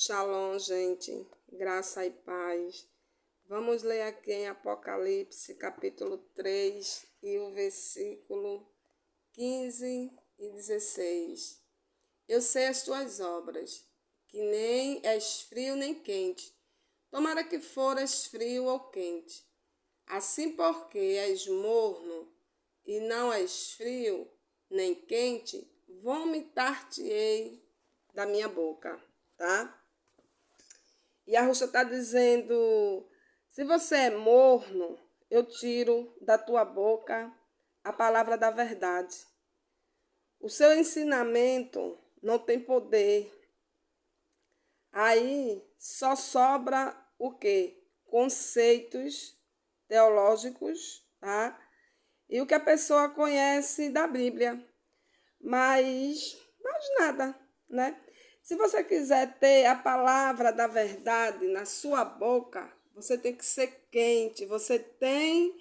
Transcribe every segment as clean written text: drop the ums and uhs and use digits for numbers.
Shalom, gente. Graça e paz. Vamos ler aqui em Apocalipse, capítulo 3, e o versículo 15 e 16. Eu sei as tuas obras, que nem és frio nem quente. Tomara que fores frio ou quente. Assim porque és morno e não és frio nem quente, vomitar-te-ei da minha boca, tá? E a Ruxa está dizendo, se você é morno, eu tiro da tua boca a palavra da verdade. O seu ensinamento não tem poder. Aí só sobra o quê? Conceitos teológicos, tá? E o que a pessoa conhece da Bíblia. Mas mais nada, né? Se você quiser ter a palavra da verdade na sua boca, você tem que ser quente, você tem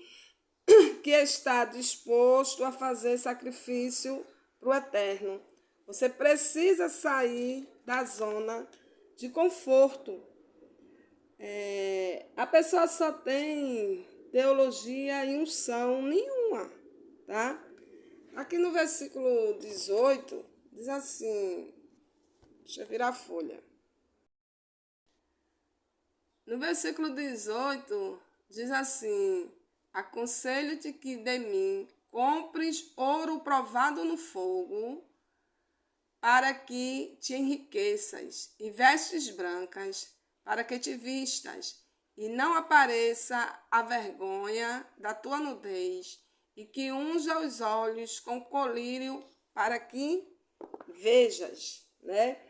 que estar disposto a fazer sacrifício para o eterno. Você precisa sair da zona de conforto. A pessoa só tem teologia e unção nenhuma, tá? Aqui no versículo 18, diz assim, deixa eu virar a folha. No versículo 18, diz assim, aconselho-te que de mim compres ouro provado no fogo, para que te enriqueças, e vestes brancas, para que te vistas, e não apareça a vergonha da tua nudez, e que unja os olhos com colírio, para que vejas, né?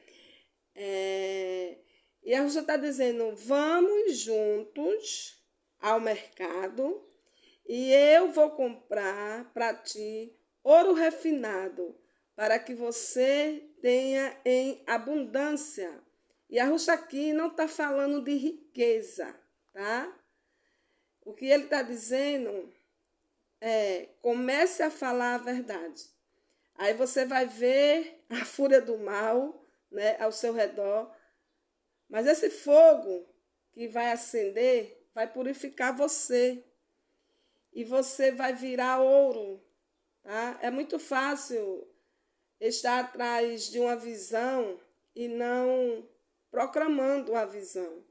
E a Rosa está dizendo, vamos juntos ao mercado e eu vou comprar para ti ouro refinado, para que você tenha em abundância. E a Rosa aqui não está falando de riqueza, tá? O que ele está dizendo é, comece a falar a verdade. Aí você vai ver a fúria do mal, né, ao seu redor. Mas esse fogo que vai acender vai purificar você. E você vai virar ouro. Tá? É muito fácil estar atrás de uma visão e não proclamando a visão.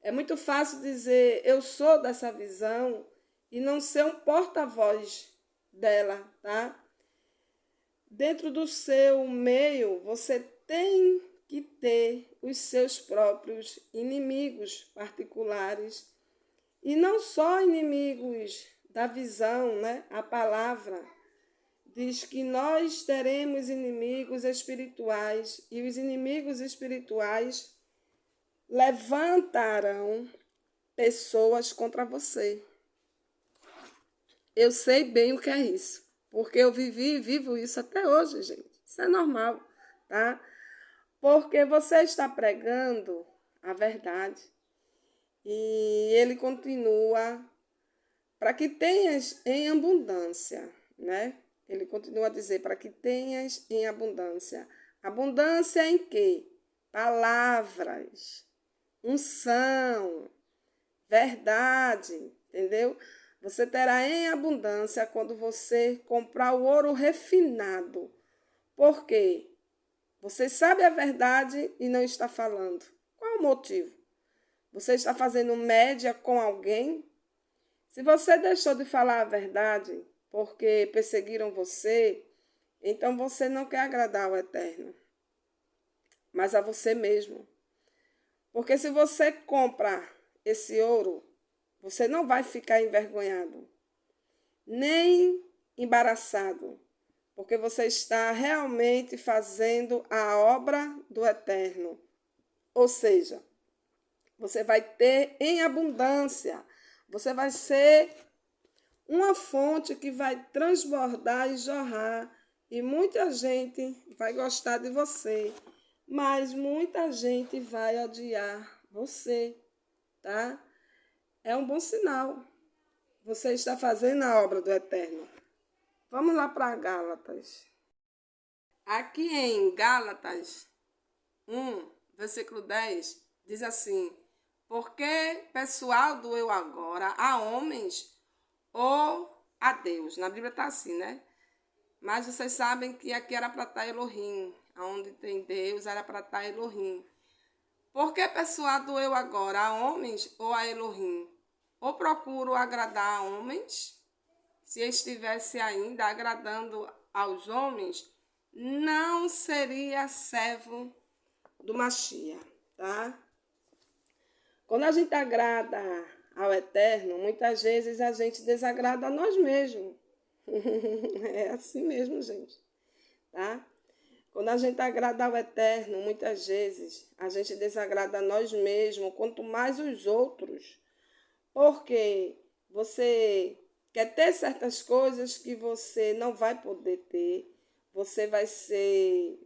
É muito fácil dizer eu sou dessa visão e não ser um porta-voz dela, tá? Dentro do seu meio, você tem que ter os seus próprios inimigos particulares e não só inimigos da visão, né? A palavra diz que nós teremos inimigos espirituais e os inimigos espirituais levantarão pessoas contra você. Eu sei bem o que é isso, porque eu vivi e vivo isso até hoje, gente. Isso é normal, tá? Porque você está pregando a verdade. E ele continua, para que tenhas em abundância, né? Ele continua a dizer, para que tenhas em abundância. Abundância em quê? Palavras, unção, verdade, entendeu? Você terá em abundância quando você comprar o ouro refinado. Por quê? Você sabe a verdade e não está falando. Qual o motivo? Você está fazendo média com alguém? Se você deixou de falar a verdade porque perseguiram você, então você não quer agradar ao Eterno, mas a você mesmo. Porque se você compra esse ouro, você não vai ficar envergonhado, nem embaraçado, porque você está realmente fazendo a obra do Eterno. Ou seja, você vai ter em abundância, você vai ser uma fonte que vai transbordar e jorrar, e muita gente vai gostar de você, mas muita gente vai odiar você, tá? É um bom sinal. Você está fazendo a obra do Eterno. Vamos lá para Gálatas. Aqui em Gálatas 1, versículo 10, diz assim: porque pessoal do eu agora a homens ou a Deus. Na Bíblia está assim, né? Mas vocês sabem que aqui era para estar Elohim. Onde tem Deus era para estar Elohim. Por que pessoal do eu agora a homens ou a Elohim? Ou procuro agradar a homens? Se estivesse ainda agradando aos homens, não seria servo do Mashiach, tá? Quando a gente agrada ao Eterno, muitas vezes a gente desagrada a nós mesmos. É assim mesmo, gente, tá? Quando a gente agrada ao Eterno, muitas vezes a gente desagrada a nós mesmos, quanto mais os outros. Porque você quer ter certas coisas que você não vai poder ter. Você vai se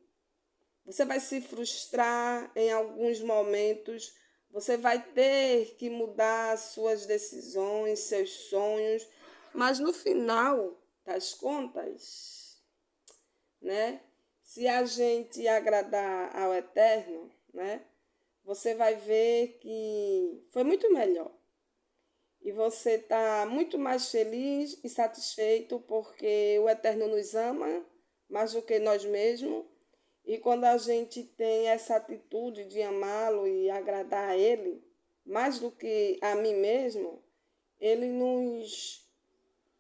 frustrar em alguns momentos. Você vai ter que mudar suas decisões, seus sonhos. Mas no final das contas, né? Se a gente agradar ao Eterno, né? Você vai ver que foi muito melhor. E você está muito mais feliz e satisfeito porque o Eterno nos ama mais do que nós mesmos. E quando a gente tem essa atitude de amá-lo e agradar a Ele, mais do que a mim mesmo, Ele nos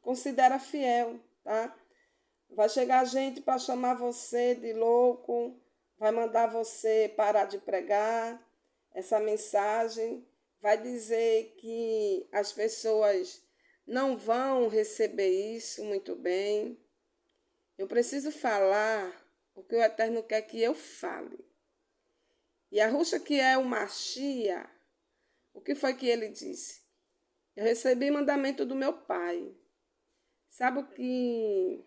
considera fiel, tá? Vai chegar gente para chamar você de louco, vai mandar você parar de pregar essa mensagem, vai dizer que as pessoas não vão receber isso muito bem. Eu preciso falar o que o Eterno quer que eu fale. E a Ruxa, que é o Mashiach, o que foi que ele disse? Eu recebi mandamento do meu pai. Sabe o que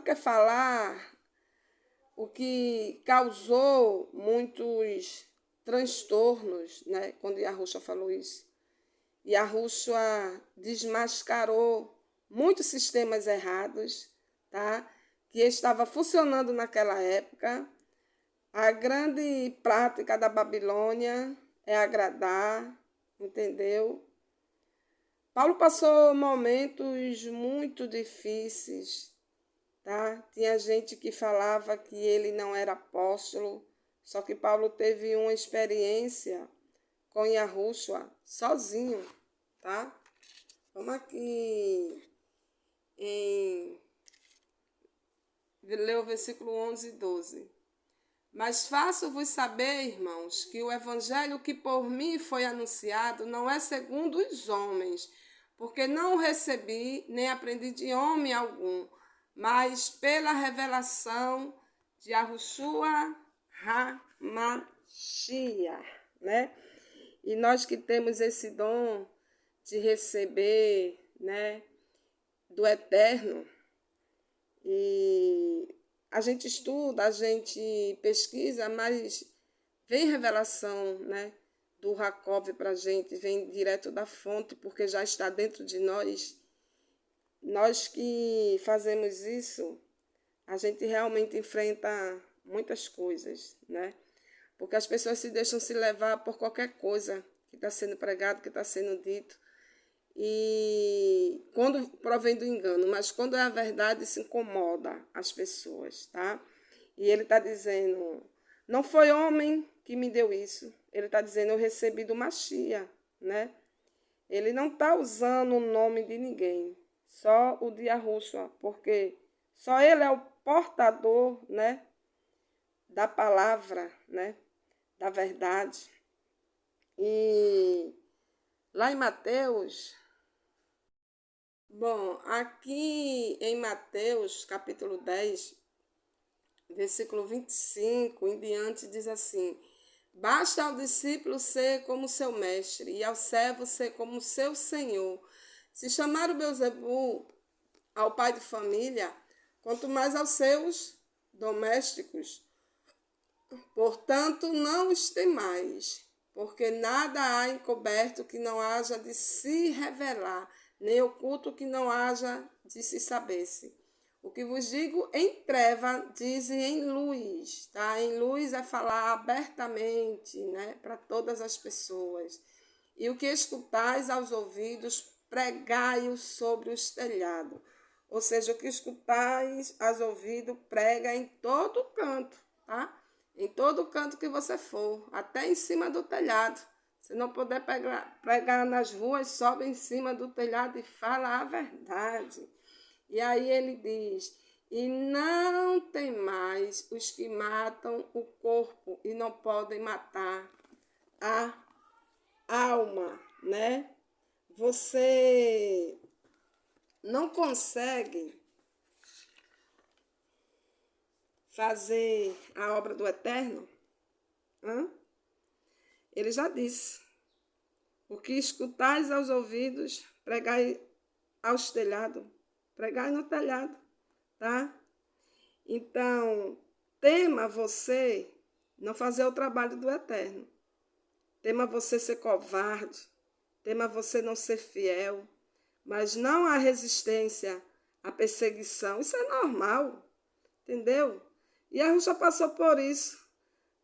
é falar? O que causou muitos transtornos, né? Quando Yahushua falou isso. Yahushua desmascarou muitos sistemas errados, tá? Que estava funcionando naquela época. A grande prática da Babilônia é agradar, entendeu? Paulo passou momentos muito difíceis, tá? Tinha gente que falava que ele não era apóstolo, só que Paulo teve uma experiência com Yahushua sozinho, tá? Vamos aqui ler o versículo 11 e 12. Mas faço-vos saber, irmãos, que o evangelho que por mim foi anunciado não é segundo os homens, porque não o recebi nem aprendi de homem algum, mas pela revelação de Yahushua HaMashiach, né? E nós que temos esse dom de receber, né, do Eterno, e a gente estuda, a gente pesquisa, mas vem revelação, né, do Jacob para a gente, vem direto da fonte, porque já está dentro de nós. Nós que fazemos isso, a gente realmente enfrenta muitas coisas, né? Porque as pessoas se deixam se levar por qualquer coisa que está sendo pregado, que está sendo dito. E quando provém do engano, mas quando é a verdade, se incomoda as pessoas, tá? E ele está dizendo, não foi homem que me deu isso. Ele está dizendo, eu recebi do Mashiach, né? Ele não está usando o nome de ninguém, só o de Yahushua, porque só ele é o portador, né, da palavra, né, da verdade. E lá em Mateus, aqui em Mateus, capítulo 10, versículo 25 em diante, diz assim: basta ao discípulo ser como seu mestre, e ao servo ser como seu senhor. Se chamar o Beelzebul ao pai de família, quanto mais aos seus domésticos. Portanto, não os temais, porque nada há encoberto que não haja de se revelar, nem oculto que não haja de se saber-se. O que vos digo em treva, dizem em luz, tá? Em luz é falar abertamente, né, para todas as pessoas. E o que escutais aos ouvidos, pregai-o sobre os telhados. Ou seja, o que escutais aos ouvidos, prega em todo canto, tá? Em todo canto que você for, até em cima do telhado. Se não puder pregar nas ruas, sobe em cima do telhado e fala a verdade. E aí ele diz: e não tem mais os que matam o corpo e não podem matar a alma, né? Você não consegue fazer a obra do Eterno? Hã? Ele já disse: o que escutais aos ouvidos, pregai aos telhados, pregai no telhado, tá? Então, tema você não fazer o trabalho do Eterno. Tema você ser covarde, tema você não ser fiel, mas não há resistência à perseguição. Isso é normal, entendeu? E a Ruxa passou por isso,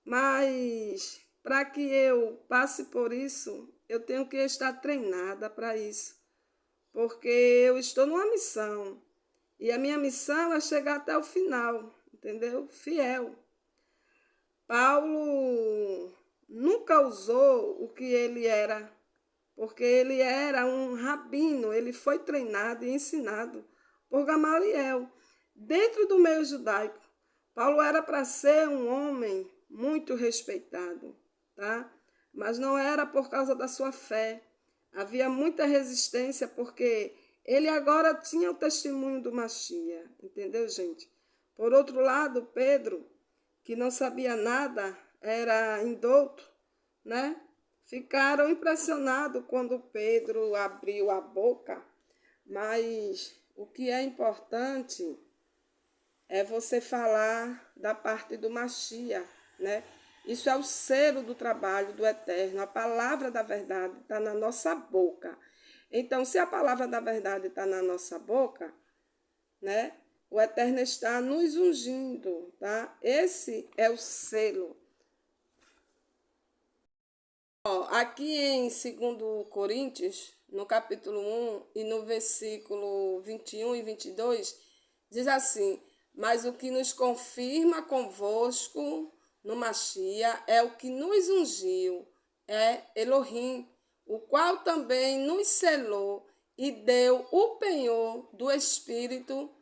mas para que eu passe por isso, eu tenho que estar treinada para isso, porque eu estou numa missão, e a minha missão é chegar até o final, entendeu? Fiel. Paulo nunca usou o que ele era, porque ele era um rabino, ele foi treinado e ensinado por Gamaliel, dentro do meio judaico. Paulo era para ser um homem muito respeitado, tá? Mas não era por causa da sua fé. Havia muita resistência, porque ele agora tinha o testemunho do Machia, entendeu, gente? Por outro lado, Pedro, que não sabia nada, era indouto, né? Ficaram impressionados quando Pedro abriu a boca, mas o que é importante é você falar da parte do Machia, né? Isso é o selo do trabalho do Eterno. A palavra da verdade está na nossa boca. Então, se a palavra da verdade está na nossa boca, né? O Eterno está nos ungindo, tá? Esse é o selo. Ó, aqui em 2 Coríntios, no capítulo 1 e no versículo 21 e 22, diz assim: mas o que nos confirma convosco no Machia é o que nos ungiu, é Elohim, o qual também nos selou e deu o penhor do Espírito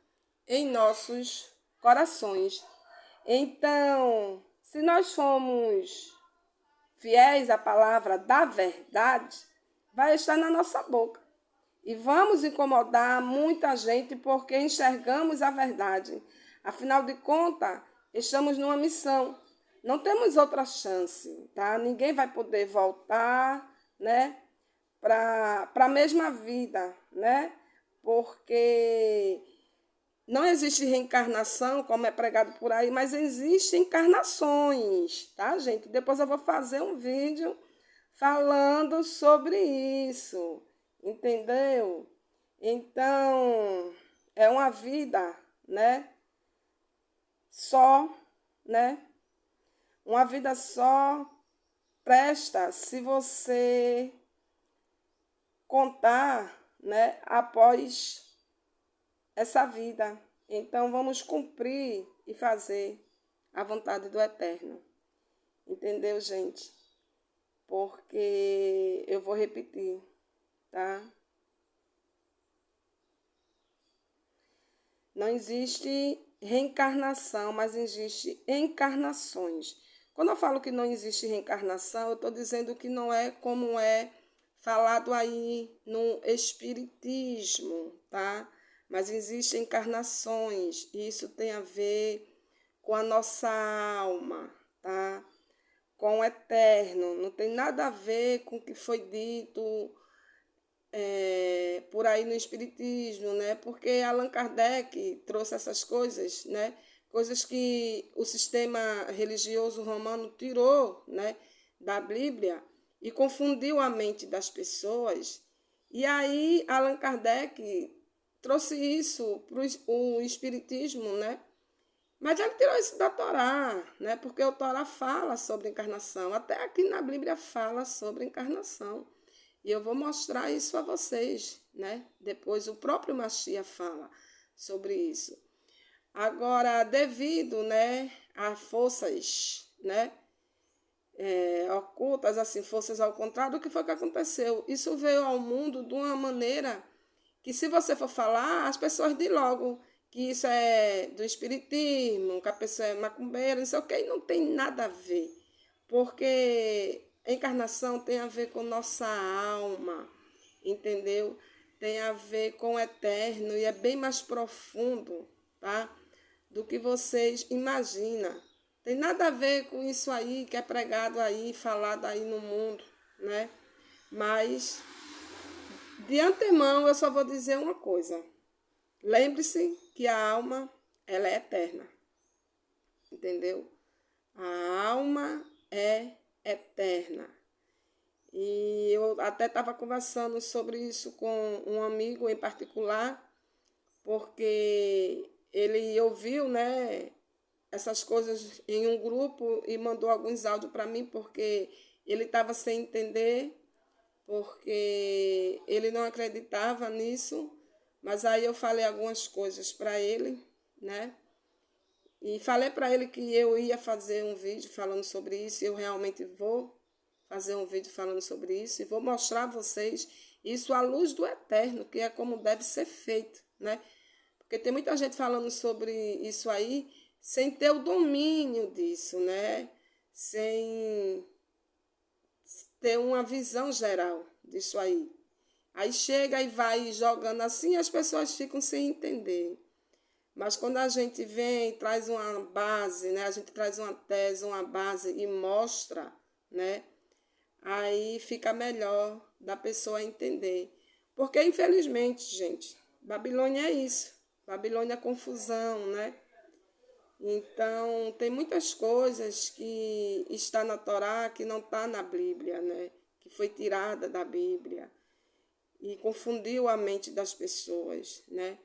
em nossos corações. Então, se nós formos fiéis à palavra da verdade, vai estar na nossa boca. E vamos incomodar muita gente porque enxergamos a verdade. Afinal de contas, estamos numa missão. Não temos outra chance, tá? Ninguém vai poder voltar, né, para a mesma vida, né? Porque não existe reencarnação, como é pregado por aí, mas existem encarnações, tá, gente? Depois eu vou fazer um vídeo falando sobre isso, entendeu? Então, é uma vida, né? Só, né? Uma vida só presta se você contar, né, após essa vida. Então, vamos cumprir e fazer a vontade do Eterno. Entendeu, gente? Porque eu vou repetir, tá? Não existe reencarnação, mas existe encarnações. Quando eu falo que não existe reencarnação, eu estou dizendo que não é como é falado aí no Espiritismo, tá? Mas existem encarnações, e isso tem a ver com a nossa alma, tá? Com o eterno, não tem nada a ver com o que foi dito por aí no Espiritismo, né? Porque Allan Kardec trouxe essas coisas, né? Coisas que o sistema religioso romano tirou, né, da Bíblia e confundiu a mente das pessoas. E aí Allan Kardec trouxe isso para o Espiritismo, né? Mas ele tirou isso da Torá, né? Porque o Torá fala sobre encarnação. Até aqui na Bíblia fala sobre encarnação. E eu vou mostrar isso a vocês, né? Depois o próprio Mashiach fala sobre isso. Agora, devido, né, a forças, né, ocultas, assim, forças ao contrário, o que foi que aconteceu? Isso veio ao mundo de uma maneira que, se você for falar, as pessoas dizem logo que isso é do espiritismo, que a pessoa é macumbeira, não sei o que, e não tem nada a ver. Porque a encarnação tem a ver com nossa alma, entendeu? Tem a ver com o eterno e é bem mais profundo, tá? Do que vocês imaginam. Tem nada a ver com isso aí que é pregado aí, falado aí no mundo, né? Mas, de antemão, eu só vou dizer uma coisa. Lembre-se que a alma, ela é eterna, entendeu? A alma é eterna. E eu até estava conversando sobre isso com um amigo em particular, porque ele ouviu, né, essas coisas em um grupo e mandou alguns áudios para mim, porque ele estava sem entender, porque ele não acreditava nisso, mas aí eu falei algumas coisas para ele, né? E falei para ele que eu ia fazer um vídeo falando sobre isso, e eu realmente vou fazer um vídeo falando sobre isso, e vou mostrar a vocês isso à luz do eterno, que é como deve ser feito, né? Porque tem muita gente falando sobre isso aí, sem ter o domínio disso, né? Sem ter uma visão geral disso aí. Aí chega e vai jogando assim, as pessoas ficam sem entender. Mas quando a gente vem, traz uma base, né? A gente traz uma tese, uma base e mostra, né? Aí fica melhor da pessoa entender. Porque, infelizmente, gente, Babilônia é isso. Babilônia é confusão, né? Então, tem muitas coisas que está na Torá que não está na Bíblia, né? Que foi tirada da Bíblia e confundiu a mente das pessoas, né?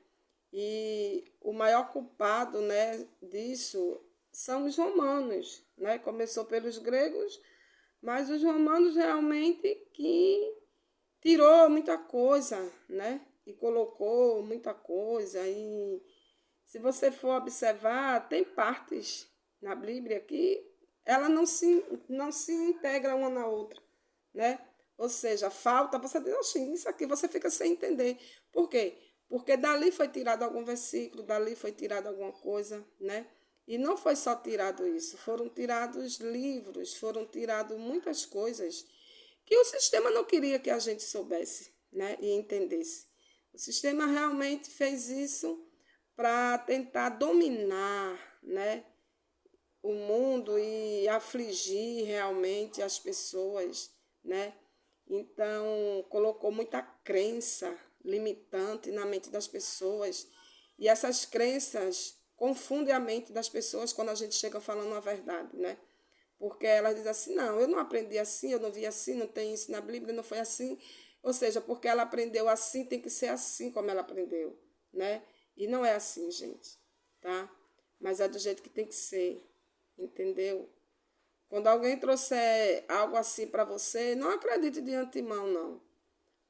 E o maior culpado, né, disso são os romanos, né? Começou pelos gregos, mas os romanos realmente que tirou muita coisa, né? E colocou muita coisa. E se você for observar, tem partes na Bíblia que ela não se integra uma na outra, né? Ou seja, falta, você diz, oxi, isso aqui você fica sem entender. Por quê? Porque dali foi tirado algum versículo, dali foi tirado alguma coisa, né? E não foi só tirado isso, foram tirados livros, foram tiradas muitas coisas que o sistema não queria que a gente soubesse, né? E entendesse. O sistema realmente fez isso para tentar dominar, né, o mundo e afligir realmente as pessoas, né? Então, colocou muita crença limitante na mente das pessoas. E essas crenças confundem a mente das pessoas quando a gente chega falando a verdade, né? Porque elas dizem assim, não, eu não aprendi assim, eu não vi assim, não tem isso na Bíblia, não foi assim. Ou seja, porque ela aprendeu assim, tem que ser assim como ela aprendeu, né? E não é assim, gente, tá? Mas é do jeito que tem que ser, entendeu? Quando alguém trouxer algo assim para você, não acredite de antemão, não.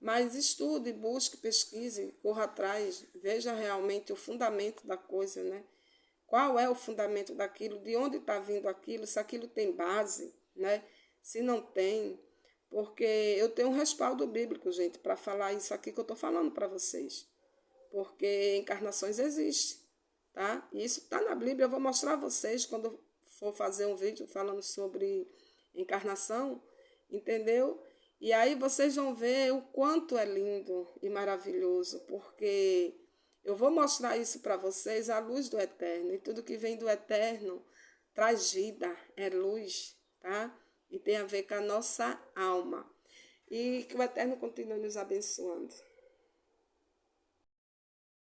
Mas estude, busque, pesquise, corra atrás, veja realmente o fundamento da coisa, né? Qual é o fundamento daquilo, de onde está vindo aquilo, se aquilo tem base, né? Se não tem, porque eu tenho um respaldo bíblico, gente, para falar isso aqui que eu estou falando para vocês. Porque encarnações existem, tá? E isso está na Bíblia, eu vou mostrar a vocês quando for fazer um vídeo falando sobre encarnação, entendeu? E aí vocês vão ver o quanto é lindo e maravilhoso, porque eu vou mostrar isso para vocês à luz do eterno. E tudo que vem do eterno traz vida, é luz, tá? E tem a ver com a nossa alma. E que o eterno continue nos abençoando.